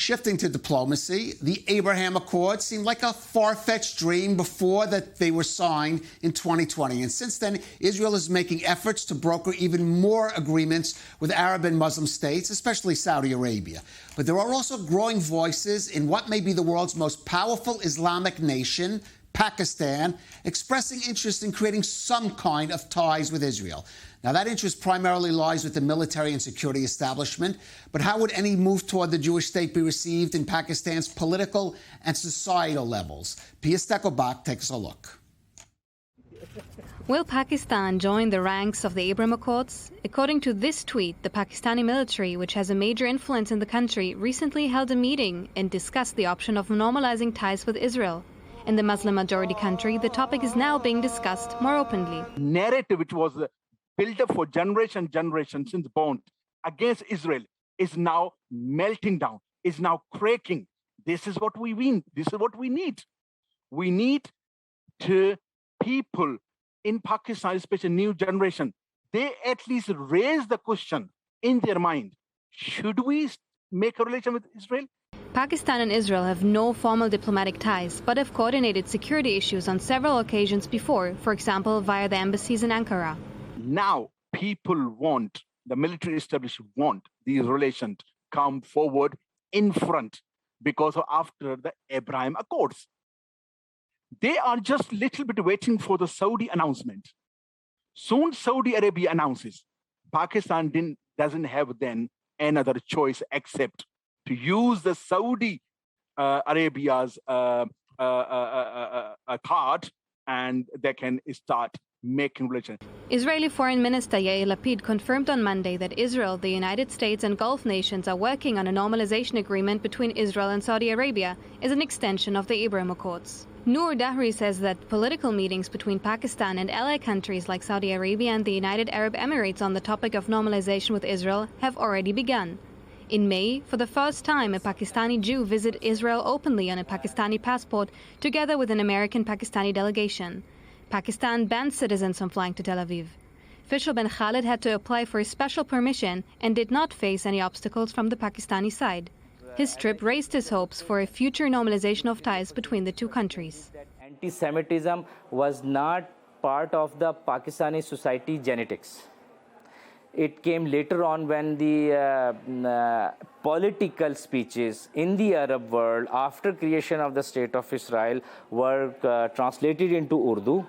Shifting to diplomacy, the Abraham Accords seemed like a far-fetched dream before that they were signed in 2020. And since then, Israel is making efforts to broker even more agreements with Arab and Muslim states, especially Saudi Arabia. But there are also growing voices in what may be the world's most powerful Islamic nation, Pakistan, expressing interest in creating some kind of ties with Israel. Now, that interest primarily lies with the military and security establishment, but how would any move toward the Jewish state be received in Pakistan's political and societal levels? Pia Stekobak takes a look. Will Pakistan join the ranks of the Abraham Accords? According to this tweet, the Pakistani military, which has a major influence in the country, recently held a meeting and discussed the option of normalizing ties with Israel. In the Muslim-majority country, the topic is now being discussed more openly. Narrative which was built up for generation since born against Israel is now melting down, is now cracking. This is what we mean. This is what we need. We need to people in Pakistan, especially new generation, they at least raise the question in their mind, should we make a relation with Israel? Pakistan and Israel have no formal diplomatic ties, but have coordinated security issues on several occasions before, for example, via the embassies in Ankara. Now, people want, the military establishment want these relations come forward in front because of after the Abraham Accords. They are just a little bit waiting for the Saudi announcement. Soon Saudi Arabia announces, Pakistan doesn't have then another choice except to use the Saudi Arabia's card, and they can start making relations. Israeli Foreign Minister Yair Lapid confirmed on Monday that Israel, the United States and Gulf nations are working on a normalization agreement between Israel and Saudi Arabia as an extension of the Abraham Accords. Noor Dahri says that political meetings between Pakistan and ally countries like Saudi Arabia and the United Arab Emirates on the topic of normalization with Israel have already begun. In May, for the first time, a Pakistani Jew visited Israel openly on a Pakistani passport, together with an American-Pakistani delegation. Pakistan banned citizens from flying to Tel Aviv. Fishel Ben Khalid had to apply for a special permission and did not face any obstacles from the Pakistani side. His trip raised his hopes for a future normalization of ties between the two countries. Anti-Semitism was not part of the Pakistani society genetics. It came later on when the political speeches in the Arab world after creation of the State of Israel were translated into Urdu,